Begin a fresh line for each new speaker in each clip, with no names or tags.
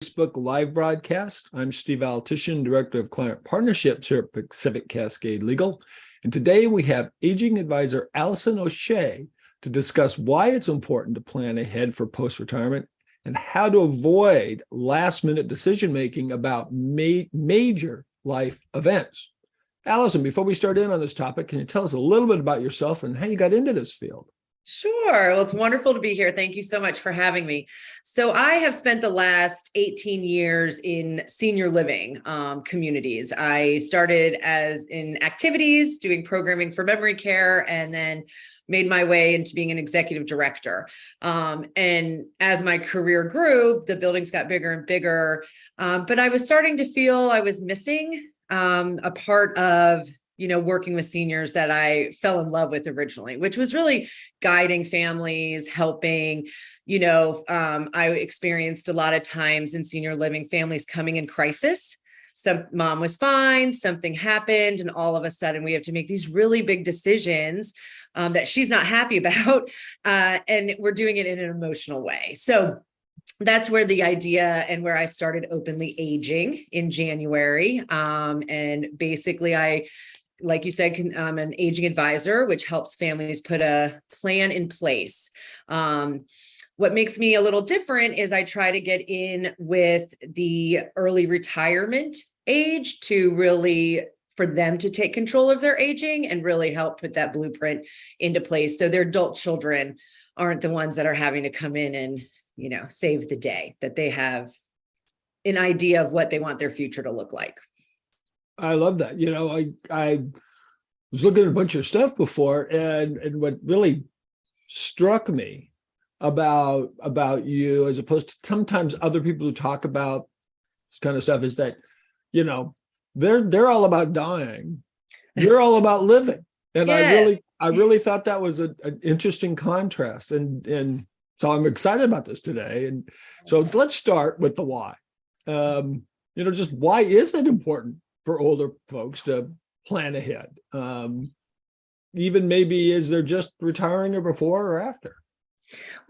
Facebook live broadcast. I'm Steve Altition, Director of Client Partnerships here at Pacific Cascade Legal. And today we have Aging Advisor Allison O'Shea to discuss why it's important to plan ahead for post-retirement and how to avoid last-minute decision-making about major life events. Allison, before we start in on this topic, can you tell us a little bit about yourself and how you got into this field?
Sure. Well, it's wonderful to be here. Thank you so much for having me. So I have spent the last 18 years in senior living communities. I started as in activities, doing programming for memory care, and then made my way into being an executive director. And as my career grew, the buildings got bigger and bigger. But I was starting to feel I was missing a part of working with seniors that I fell in love with originally, which was really guiding families, helping, I experienced a lot of times in senior living families coming in crisis. Some mom was fine, something happened, and all of a sudden we have to make these really big decisions that she's not happy about. And we're doing it in an emotional way. So that's where the idea and where I started Openly Aging in January. And basically like you said, I'm an aging advisor, which helps families put a plan in place. What makes me a little different is I try to get in with the early retirement age to really, for them to take control of their aging and really help put that blueprint into place. So their adult children aren't the ones that are having to come in and, save the day, that they have an idea of what they want their future to look like.
I love that. I was looking at a bunch of stuff before, and what really struck me about you, as opposed to sometimes other people who talk about this kind of stuff, is that they're all about dying, you're all about living, and yeah. I really thought that was an interesting contrast, and so I'm excited about this today. And so let's start with the why. Just why is it important for older folks to plan ahead? Even maybe, is there just retiring or before or after?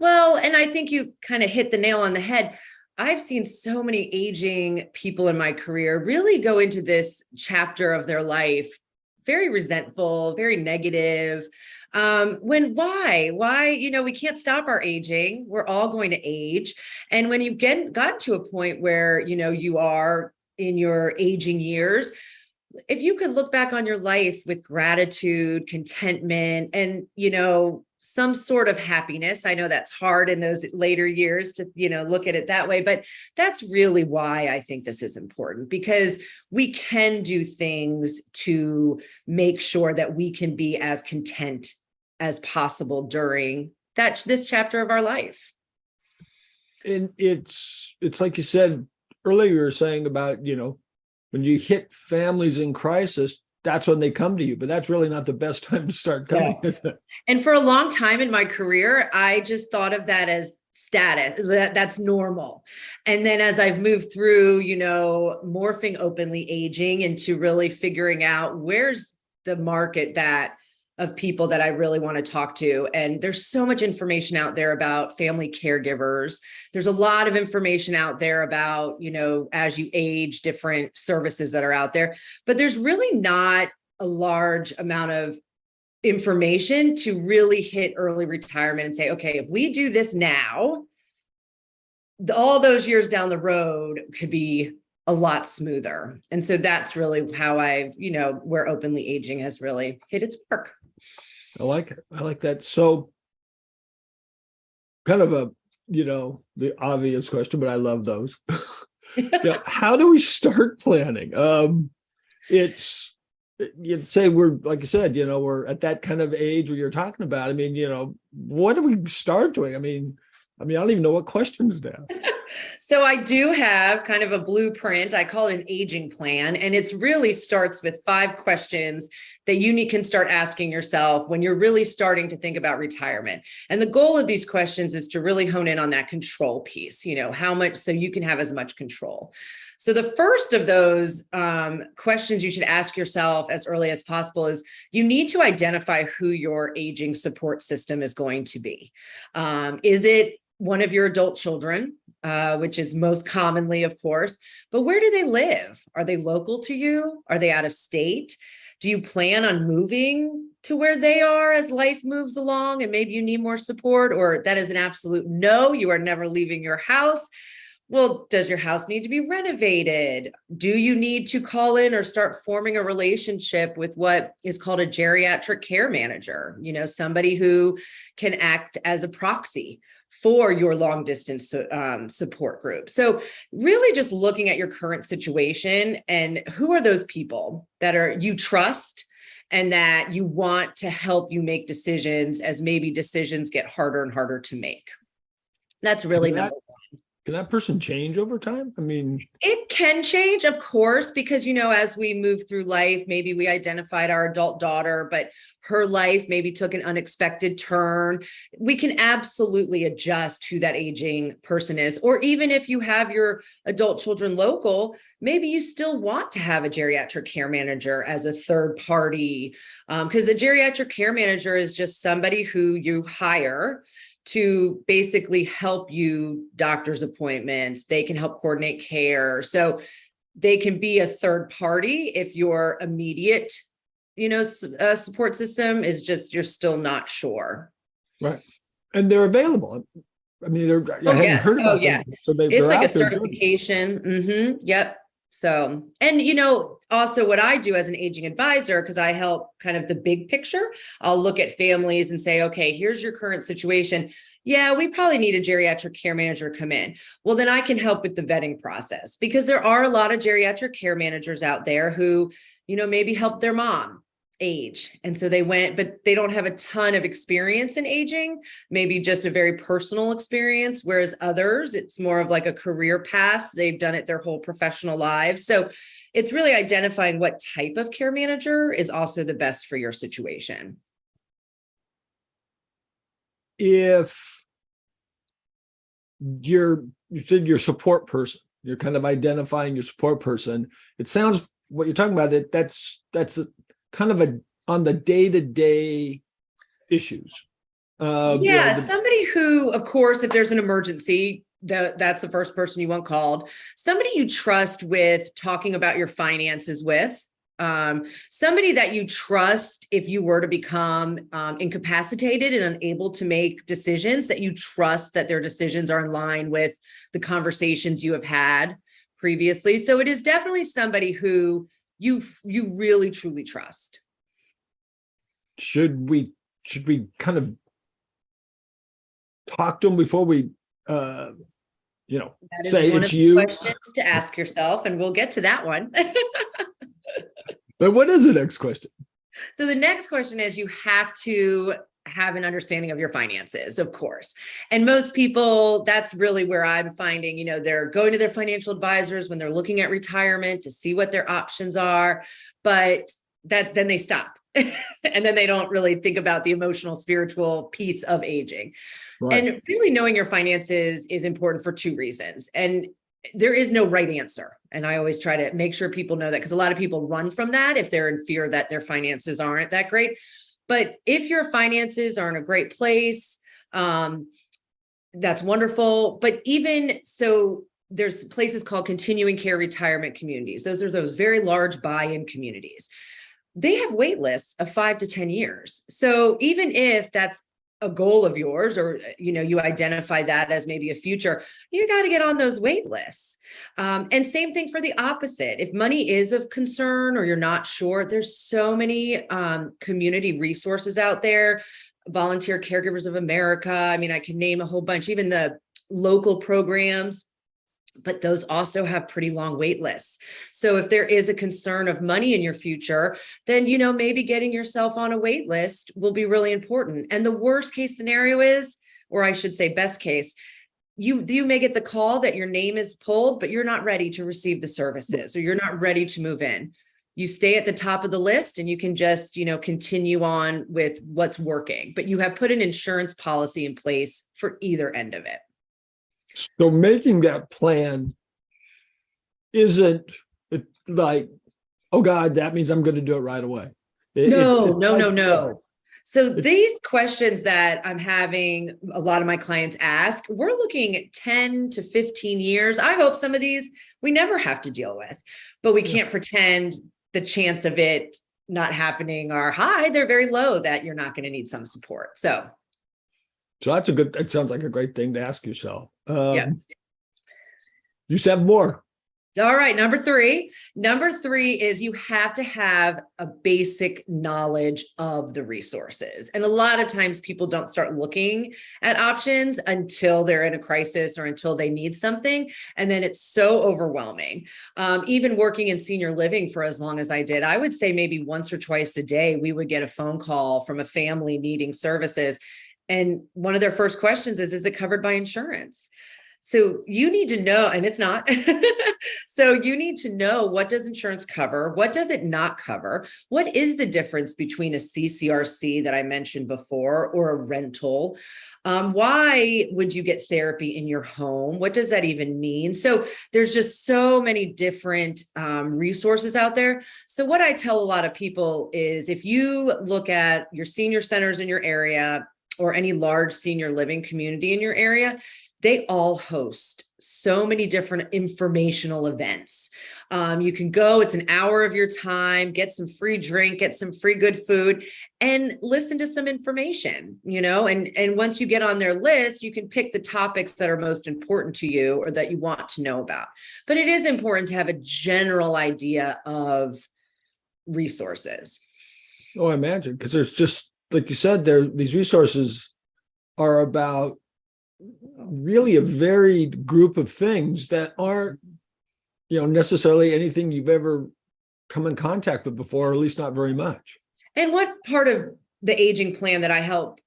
Well, and I think you kind of hit the nail on the head. I've seen so many aging people in my career really go into this chapter of their life very resentful, very negative. Why, we can't stop our aging. We're all going to age. And when you've gotten to a point where, you are in your aging years, if you could look back on your life with gratitude, contentment, and, some sort of happiness. I know that's hard in those later years to, look at it that way, but that's really why I think this is important, because we can do things to make sure that we can be as content as possible during this chapter of our life.
And it's like you said earlier, you were saying about, when you hit families in crisis, that's when they come to you, but that's really not the best time to start coming.
Yeah. And for a long time in my career, I just thought of that as status, that's normal. And then as I've moved through, morphing Openly Aging into really figuring out where's the market of people that I really want to talk to. And there's so much information out there about family caregivers. There's a lot of information out there about, as you age, different services that are out there, but there's really not a large amount of information to really hit early retirement and say, okay, if we do this now, all those years down the road could be a lot smoother. And so that's really how where Openly Aging has really hit its mark.
I like it. I like that. So kind of the obvious question, but I love those. How do we start planning? You'd say we're, like you said, we're at that kind of age where you're talking about. I mean, what do we start doing? I mean, I don't even know what questions to ask.
So I do have kind of a blueprint. I call it an aging plan. And it really starts with 5 questions that you can start asking yourself when you're really starting to think about retirement. And the goal of these questions is to really hone in on that control piece, how much, so you can have as much control. So the first of those questions you should ask yourself as early as possible is you need to identify who your aging support system is going to be. Is it one of your adult children? which is most commonly, of course. But where do they live? Are they local to you? Are they out of state? Do you plan on moving to where they are as life moves along and maybe you need more support? Or that is an absolute no, you are never leaving your house? Well, does your house need to be renovated? Do you need to call in or start forming a relationship with what is called a geriatric care manager? Somebody who can act as a proxy for your long distance support group. So really just looking at your current situation and who are those people that you trust and that you want to help you make decisions as maybe decisions get harder and harder to make. That's really number one.
Can that person change over time? I mean,
it can change, of course, because, as we move through life, maybe we identified our adult daughter, but her life maybe took an unexpected turn. We can absolutely adjust who that aging person is. Or even if you have your adult children local, maybe you still want to have a geriatric care manager as a third party, because a geriatric care manager is just somebody who you hire to basically help you doctor's appointments. They can help coordinate care. So they can be a third party if your immediate, support system is just, you're still not sure.
Right. And they're available. I mean, I hadn't heard about them. So
it's like a certification. Mm-hmm. Yep. So, and also what I do as an aging advisor, because I help kind of the big picture, I'll look at families and say, okay, here's your current situation. Yeah, we probably need a geriatric care manager to come in. Well, then I can help with the vetting process, because there are a lot of geriatric care managers out there who, maybe helped their mom age. And so they went, but they don't have a ton of experience in aging, maybe just a very personal experience. Whereas others, it's more of like a career path. They've done it their whole professional lives. So it's really identifying what type of care manager is also the best for your situation.
If you said your support person, you're kind of identifying your support person. It sounds what you're talking about, that's kind of on the day-to-day issues.
Somebody who, of course, if there's an emergency, that's the first person you want called. Somebody you trust with talking about your finances with. Somebody that you trust if you were to become incapacitated and unable to make decisions, that you trust that their decisions are in line with the conversations you have had previously. So it is definitely somebody who you really truly trust.
Should we kind of talk to them before we
that is
say
one
it's
of the
you?
Questions to ask yourself, and we'll get to that one.
But what is the next question?
So the next question is, you have to have an understanding of your finances, of course. And most people, that's really where I'm finding, they're going to their financial advisors when they're looking at retirement to see what their options are, but then they stop. And then they don't really think about the emotional, spiritual piece of aging. Right. And really knowing your finances is important for two reasons. And there is no right answer. And I always try to make sure people know that, because a lot of people run from that if they're in fear that their finances aren't that great. But if your finances are in a great place, that's wonderful. But even so, there's places called continuing care retirement communities. Those are those very large buy-in communities. They have wait lists of 5 to 10 years. So even if that's a goal of yours, or, you identify that as maybe a future, you got to get on those wait lists. And same thing for the opposite. If money is of concern or you're not sure, there's so many community resources out there. Volunteer Caregivers of America. I mean, I can name a whole bunch, even the local programs, but those also have pretty long wait lists. So if there is a concern of money in your future, then, maybe getting yourself on a wait list will be really important. And the worst case scenario is, or I should say best case, you may get the call that your name is pulled, but you're not ready to receive the services, or you're not ready to move in. You stay at the top of the list and you can just, continue on with what's working, but you have put an insurance policy in place for either end of it.
So making that plan isn't like, oh God, that means I'm going to do it right away.
No. So these questions that I'm having a lot of my clients ask, we're looking at 10 to 15 years. I hope some of these we never have to deal with, but we can't pretend the chance of it not happening are high. They're very low that you're not going to need some support. So
it sounds like a great thing to ask yourself.
yeah.
You said have more.
All right. Number three is you have to have a basic knowledge of the resources. And a lot of times people don't start looking at options until they're in a crisis or until they need something. And then it's so overwhelming. Even working in senior living for as long as I did, I would say maybe once or twice a day, we would get a phone call from a family needing services. And one of their first questions is it covered by insurance? So you need to know, and it's not. So you need to know, what does insurance cover? What does it not cover? What is the difference between a CCRC that I mentioned before or a rental? Why would you get therapy in your home? What does that even mean? So there's just so many different resources out there. So what I tell a lot of people is, if you look at your senior centers in your area or any large senior living community in your area, they all host so many different informational events. You can go, it's an hour of your time, get some free drink, get some free good food, and listen to some information, and once you get on their list, you can pick the topics that are most important to you or that you want to know about. But it is important to have a general idea of resources.
Oh, I imagine, because there's just, like you said, these resources are about really a varied group of things that aren't, necessarily anything you've ever come in contact with before, or at least not very much.
And what part of the aging plan that I help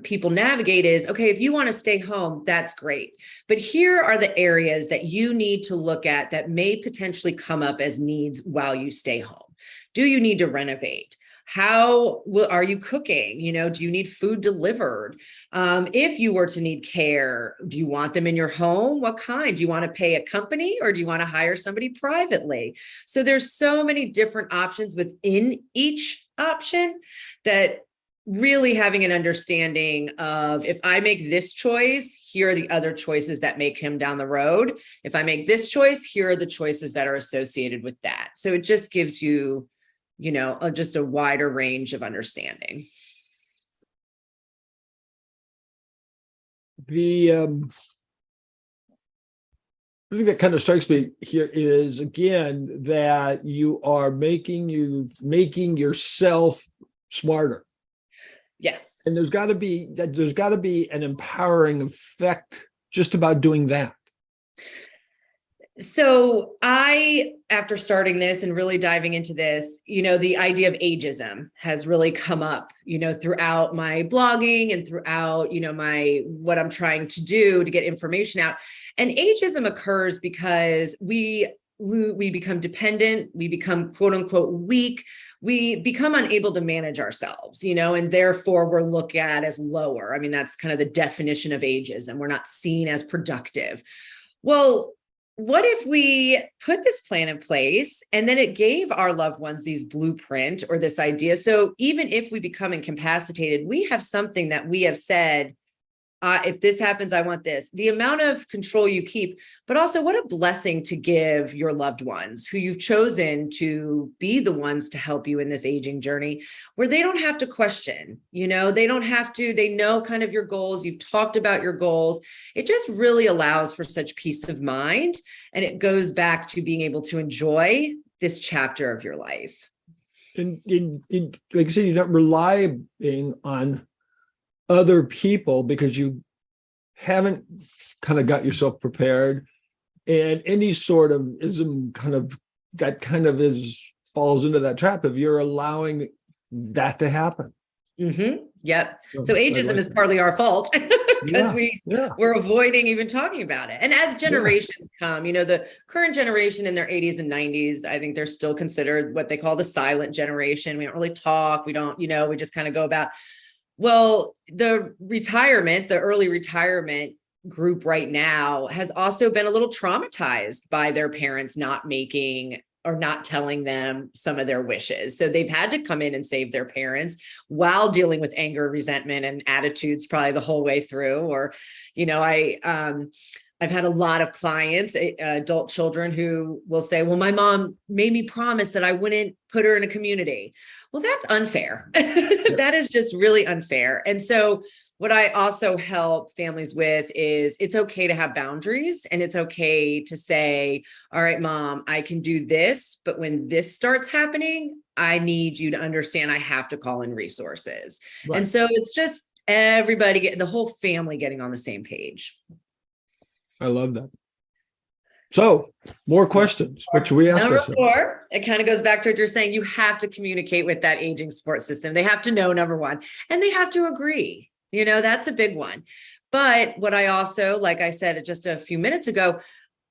people navigate is, okay, if you want to stay home, that's great. But here are the areas that you need to look at that may potentially come up as needs while you stay home. Do you need to renovate? How are you cooking? Do you need food delivered? If you were to need care, do you want them in your home? What kind? Do you want to pay a company or do you want to hire somebody privately? So there's so many different options within each option that really having an understanding of, if I make this choice, here are the other choices that may come down the road. If I make this choice, here are the choices that are associated with that. So it just gives you just a wider range of understanding.
The thing that kind of strikes me here is, again, that you are making yourself smarter.
Yes.
And there's got to be an empowering effect just about doing that.
So after starting this and really diving into this, the idea of ageism has really come up, throughout my blogging and throughout, what I'm trying to do to get information out. And ageism occurs because we become dependent, we become quote unquote weak, we become unable to manage ourselves, and therefore we're looked at as lower. I mean, that's kind of the definition of ageism. We're not seen as productive. Well, what if we put this plan in place and then it gave our loved ones these blueprint or this idea? So even if we become incapacitated, we have something that we have said, if this happens, I want this. The amount of control you keep, but also what a blessing to give your loved ones who you've chosen to be the ones to help you in this aging journey, where they don't have to question, they don't have to, they know kind of your goals. You've talked about your goals. It just really allows for such peace of mind. And it goes back to being able to enjoy this chapter of your life.
And like I said, you're not relying on other people because you haven't kind of got yourself prepared, and any sort of ism falls into that trap if you're allowing that to happen.
Mm-hmm. Yep. So ageism is partly our fault because we're avoiding even talking about it. And as generations come, the current generation in their 80s and 90s, I think they're still considered what they call the silent generation. We don't really talk. We don't, we just kind of go about. Well, the early retirement group right now has also been a little traumatized by their parents not making or not telling them some of their wishes. So they've had to come in and save their parents while dealing with anger, resentment, and attitudes probably the whole way through. Or, I've had a lot of clients, adult children, who will say, well, my mom made me promise that I wouldn't put her in a community. Well, that's unfair. That is just really unfair. And so what I also help families with is it's okay to have boundaries, and it's okay to say, all right, mom, I can do this, but when this starts happening, I need you to understand I have to call in resources. Right. And so it's just everybody, the whole family getting on the same page.
I love that. So more questions. What should we ask
Number
ourselves?
4, it kind of goes back to what you're saying. You have to communicate with that aging support system. They have to know, number 1, and they have to agree. That's a big one. But what I also, like I said just a few minutes ago,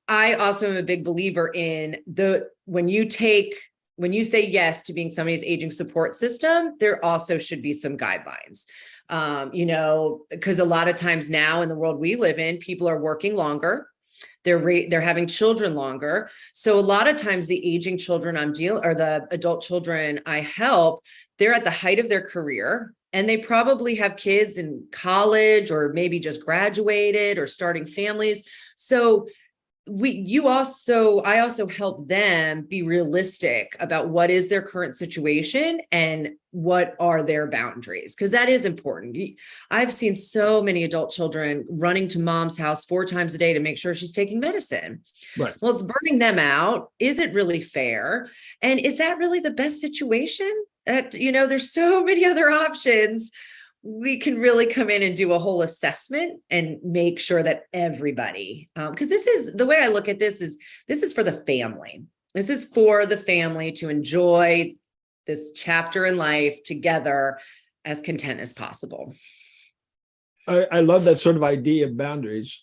I also am a big believer in when you say yes to being somebody's aging support system, there also should be some guidelines. Because a lot of times now in the world we live in, people are working longer. They're having children longer. So a lot of times the aging children or the adult children I help, they're at the height of their career, and they probably have kids in college or maybe just graduated or starting families. So I also help them be realistic about what is their current situation and what are their boundaries, because that is important. I've seen so many adult children running to mom's house 4 times a day to make sure she's taking medicine. Right. Well, it's burning them out. Is it really fair? And is that really the best situation? There's so many other options. We can really come in and do a whole assessment and make sure that everybody, because this is the way I look at this is for the family. This is for the family to enjoy this chapter in life together as content as possible.
I love that sort of idea of boundaries.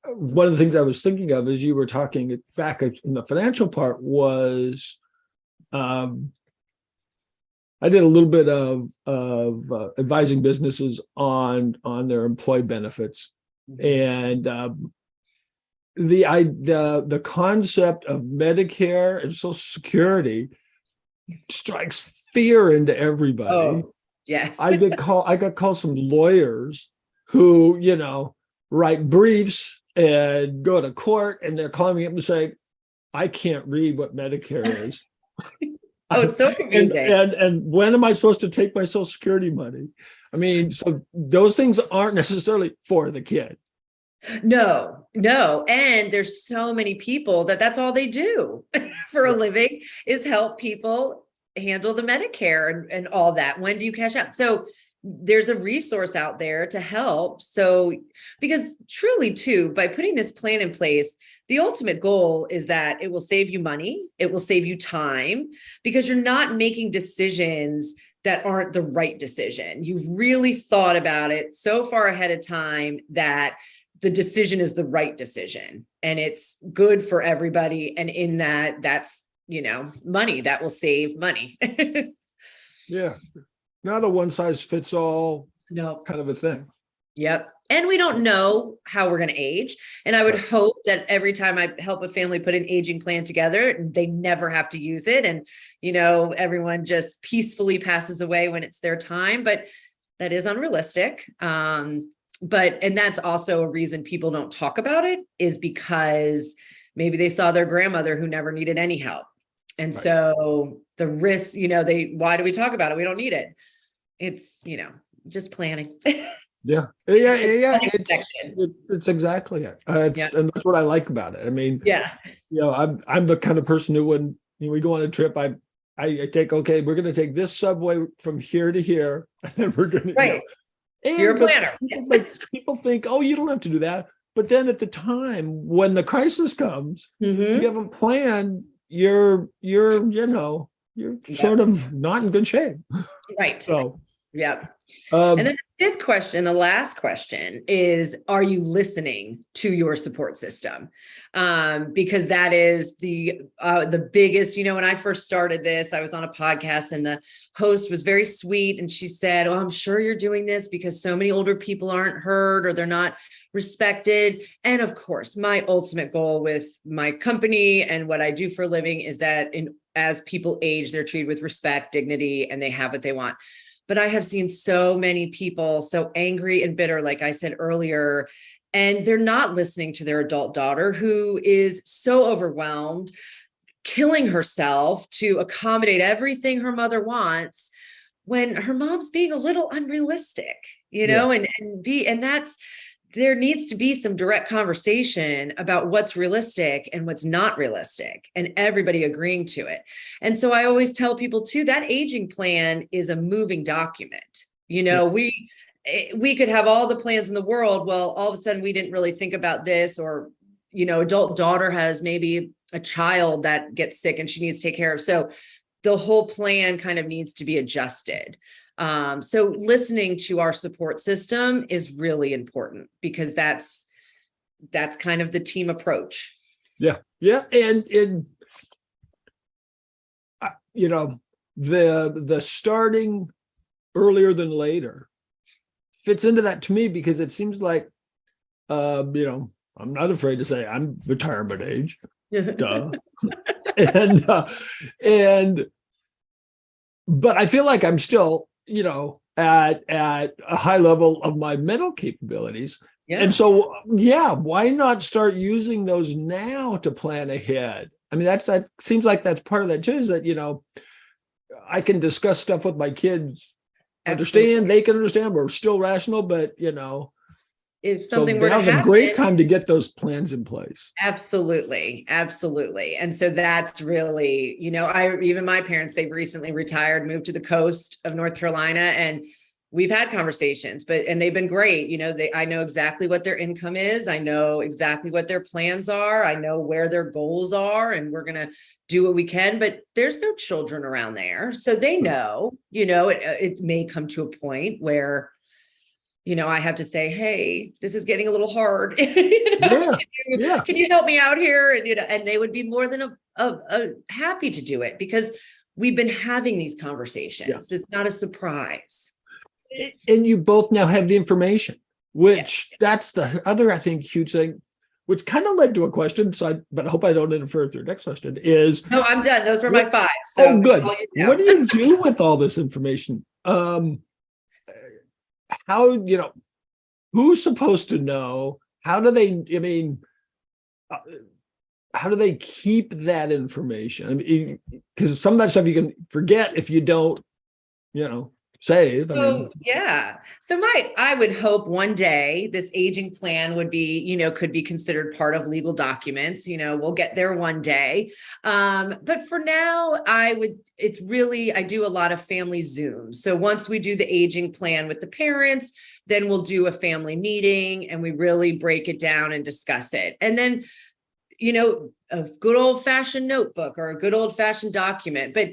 One of the things I was thinking of as you were talking back in the financial part was, I did a little bit of advising businesses on their employee benefits, and the concept of Medicare and Social Security strikes fear into everybody.
Oh, yes.
I got calls from lawyers who write briefs and go to court, and they're calling me up and saying, I can't read what Medicare is.
Oh, it's so confusing.
And when am I supposed to take my Social Security money? I mean, so those things aren't necessarily for the kid.
No. And there's so many people that's all they do for a living is help people handle the Medicare and all that. When do you cash out? So there's a resource out there to help. So, because truly too, by putting this plan in place, the ultimate goal is that it will save you money. It will save you time, because you're not making decisions that aren't the right decision. You've really thought about it so far ahead of time that the decision is the right decision, and it's good for everybody. And in that's, money that will save money.
Yeah. Not a one size fits all
kind
of a thing.
Yep. And we don't know how we're going to age. And I would hope that every time I help a family put an aging plan together, they never have to use it. And, everyone just peacefully passes away when it's their time, but that is unrealistic. And that's also a reason people don't talk about it, is because maybe they saw their grandmother who never needed any help. And so the risk, why do we talk about it? We don't need it. It's, just planning.
Yeah. It's exactly it. And that's what I like about it. I mean, I'm the kind of person who, when we go on a trip, I take, okay, we're going to take this subway from here to here, and then we're going to,
you're a planner.
People think, oh, you don't have to do that. But then at the time when the crisis comes, if you haven't planned, you're sort of not in good shape.
Right.
So
Yeah. And
Um,
then the fifth question, the last question is, are you listening to your support system? Because that is the biggest, when I first started this, I was on a podcast and the host was very sweet. And she said, "Oh, I'm sure you're doing this because so many older people aren't heard or they're not respected." And of course, my ultimate goal with my company and what I do for a living is that as people age, they're treated with respect, dignity, and they have what they want. But I have seen so many people so angry and bitter, like I said earlier, and they're not listening to their adult daughter who is so overwhelmed, killing herself to accommodate everything her mother wants when her mom's being a little unrealistic,
yeah,
and that's, there needs to be some direct conversation about what's realistic and what's not realistic, and everybody agreeing to it. And so I always tell people too, that aging plan is a moving document.
yeah,
We could have all the plans in the world. Well, all of a sudden we didn't really think about this, or, adult daughter has maybe a child that gets sick and she needs to take care of. So the whole plan kind of needs to be adjusted. So listening to our support system is really important because that's kind of the team approach.
yeah, yeah. And the starting earlier than later fits into that to me, because it seems like, I'm not afraid to say I'm retirement age. Duh. and but I feel like I'm still, at a high level of my mental capabilities.
Yeah.
And so, yeah, why not start using those now to plan ahead? I mean, that seems like that's part of that too, is that, I can discuss stuff with my kids,
Absolutely.
they can understand, we're still rational, but,
If
so
something were to
now's a
happen,
great time to get those plans in place.
absolutely. Absolutely. And so that's really, even my parents, they've recently retired, moved to the coast of North Carolina, and we've had conversations, and they've been great. I know exactly what their income is. I know exactly what their plans are. I know where their goals are, and we're going to do what we can, but there's no children around there. So they know, it may come to a point where, I have to say, "Hey, this is getting a little hard.
Yeah, yeah,
Can you help me out here?" And they would be more than happy to do it because we've been having these conversations.
yeah.
It's not a surprise.
And you both now have the information,
Yeah.
which that's the other, I think, huge thing, which kind of led to a question. But I hope I don't interfere with your next question is,
No, I'm done. Those were my 5.
oh,
So
good. What do you do with all this information? How, who's supposed to know? How do they, uh, how do they keep that information? I mean, because some of that stuff you can forget if you don't, save.
So yeah. So I would hope one day this aging plan would be, could be considered part of legal documents. We'll get there one day. But for now, I do a lot of family Zooms. So once we do the aging plan with the parents, then we'll do a family meeting and we really break it down and discuss it. And then, a good old fashioned notebook or a good old fashioned document, but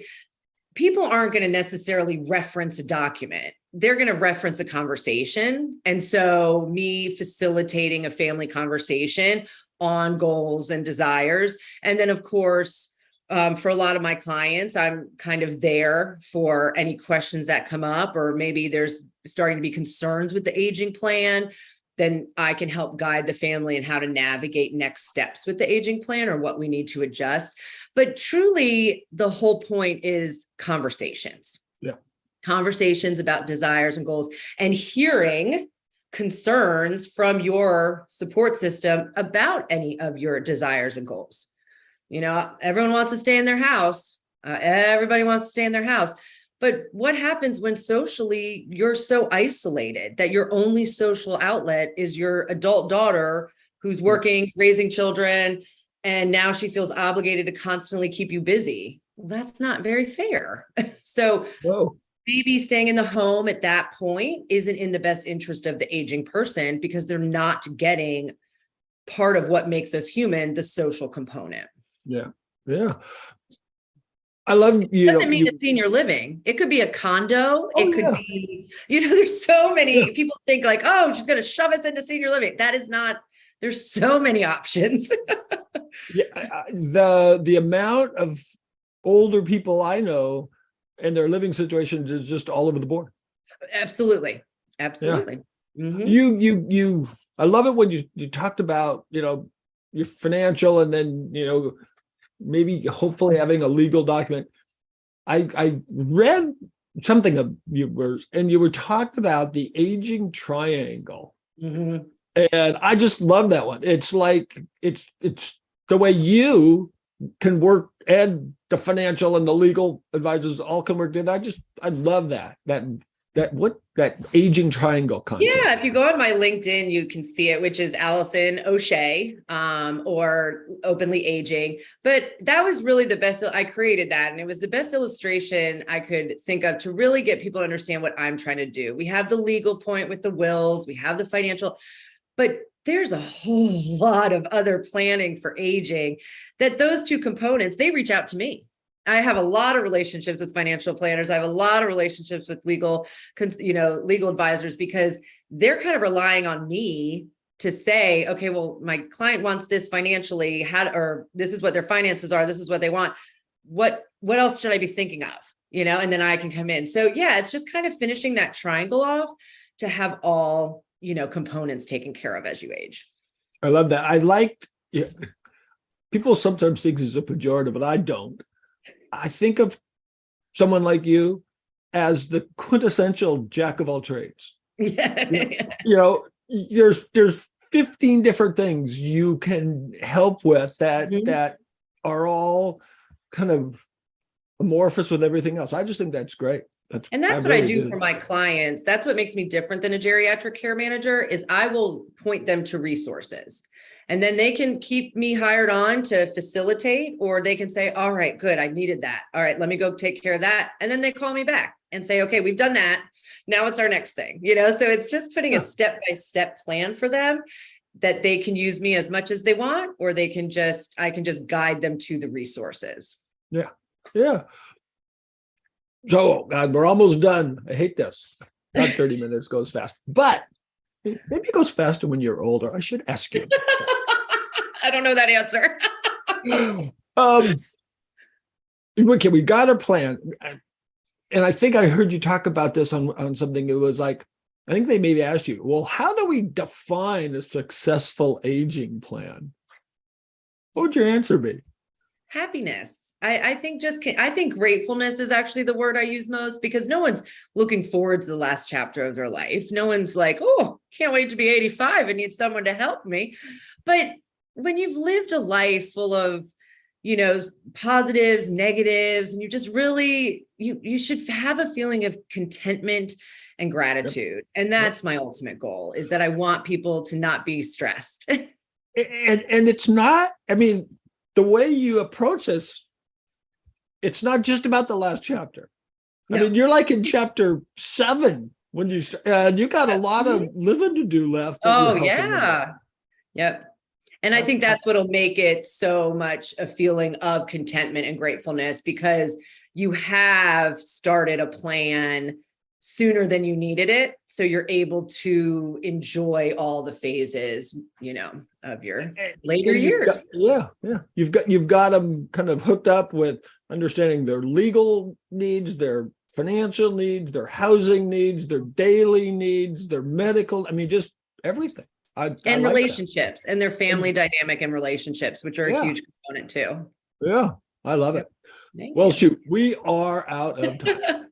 people aren't going to necessarily reference a document. They're going to reference a conversation. And so me facilitating a family conversation on goals and desires. And then of course, for a lot of my clients, I'm kind of there for any questions that come up, or maybe there's starting to be concerns with the aging plan. Then I can help guide the family in how to navigate next steps with the aging plan or what we need to adjust. But truly, the whole point is conversations.
Yeah.
Conversations about desires and goals, and hearing concerns from your support system about any of your desires and goals. Everyone wants to stay in their house. Everybody wants to stay in their house. But what happens when socially you're so isolated that your only social outlet is your adult daughter who's working, raising children, and now she feels obligated to constantly keep you busy? Well, that's not very fair. So maybe staying in the home at that point isn't in the best interest of the aging person because they're not getting part of what makes us human, the social component.
Yeah. Yeah. I love,
Doesn't mean it's senior living. It could be a condo.
Oh,
It could
yeah.
be, there's so many
Yeah.
people think like, oh, she's going to shove us into senior living. That is not, there's so many options.
Yeah. The amount of older people I know and their living situations is just all over the board.
Absolutely. Absolutely.
Yeah.
Mhm.
I love it when you talked about, your financial, and then, maybe hopefully having a legal document. I read something of yours, and you were talking about the aging triangle.
Mhm.
And I just love that one. It's like, it's the way you can work, and the financial and the legal advisors all can work together. I love that aging triangle concept.
Yeah, if you go on my LinkedIn, you can see it, which is Allison O'Shea, or Openly Aging. But that was really the best. I created that, and it was the best illustration I could think of to really get people to understand what I'm trying to do. We have the legal point with the wills, we have the financial, but there's a whole lot of other planning for aging that those two components, they reach out to me. I have a lot of relationships with financial planners. I have a lot of relationships with legal advisors, because they're kind of relying on me to say, okay, well, my client wants this financially, or this is what their finances are. This is what they want. What else should I be thinking of? And then I can come in. So yeah, it's just kind of finishing that triangle off to have all, components taken care of as you age.
I love that. People sometimes think it's a pejorative, but I don't. I think of someone like you as the quintessential jack of all trades.
Yeah.
There's 15 different things you can help with that are all kind of amorphous with everything else. I just think that's great. That's
what I do for my clients. That's what makes me different than a geriatric care manager, is I will point them to resources, and then they can keep me hired on to facilitate, or they can say, all right, good, I needed that. All right, let me go take care of that. And then they call me back and say, okay, we've done that. Now it's our next thing, so it's just putting a step-by-step plan for them that they can use me as much as they want, or I can just guide them to the resources.
Yeah. Yeah. So, God, we're almost done. I hate this. Not 30 minutes goes fast, but maybe it goes faster when you're older. I should ask you.
I don't know that answer.
Okay, we got a plan. And I think I heard you talk about this on something. It was like, I think they maybe asked you, well, how do we define a successful aging plan? What would your answer be?
Happiness. I think gratefulness is actually the word I use most, because no one's looking forward to the last chapter of their life. No one's like, oh, can't wait to be 85 and need someone to help me. But when you've lived a life full of, positives, negatives, and you just really, you should have a feeling of contentment and gratitude. Yep. And that's my ultimate goal, is that I want people to not be stressed.
And it's not, the way you approach this, it's not just about the last chapter. No. You're like in chapter 7 when you start, and you got a lot of living to do left.
Oh, yeah. Yep. And I think that's what'll make it so much a feeling of contentment and gratefulness, because you have started a plan sooner than you needed it. So you're able to enjoy all the phases, of your later years.
Yeah. You've got them kind of hooked up with understanding their legal needs, their financial needs, their housing needs, their daily needs, their medical, just everything. And
relationships and their family dynamic and relationships, which are a huge component too.
Yeah, I love it. Well, shoot, we are out of time.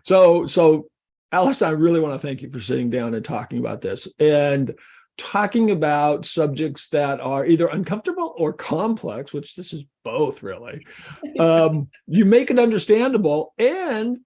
So Allison, I really want to thank you for sitting down and talking about this, and talking about subjects that are either uncomfortable or complex, which this is both really. You make it understandable, and,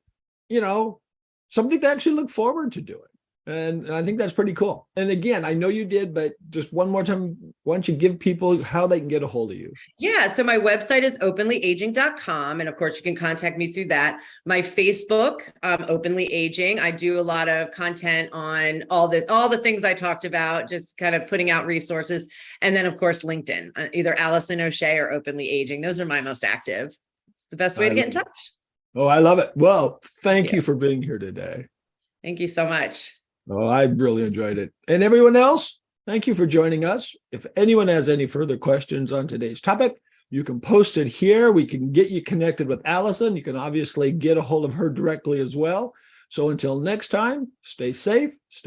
something to actually look forward to doing. And I think that's pretty cool. And again, I know you did, but just one more time, why don't you give people how they can get a hold of you?
Yeah. So my website is openlyaging.com. And of course, you can contact me through that. My Facebook, Openly Aging. I do a lot of content on all the things I talked about, just kind of putting out resources. And then of course, LinkedIn, either Allison O'Shea or Openly Aging. Those are my most active. the best way to get in touch.
Oh, I love it. Well, thank
Yeah.
you for being here today.
Thank you so much.
Oh, I really enjoyed it. And everyone else, thank you for joining us. If anyone has any further questions on today's topic, you can post it here. We can get you connected with Allison. You can obviously get a hold of her directly as well. So until next time, stay safe.